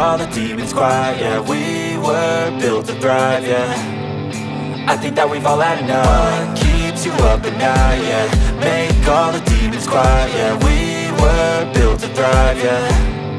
all the demons quiet. Yeah, we were built to thrive, yeah. I think that we've all had enough. What keeps you up at night, yeah. Make all the demons quiet, yeah. We were built to thrive, yeah.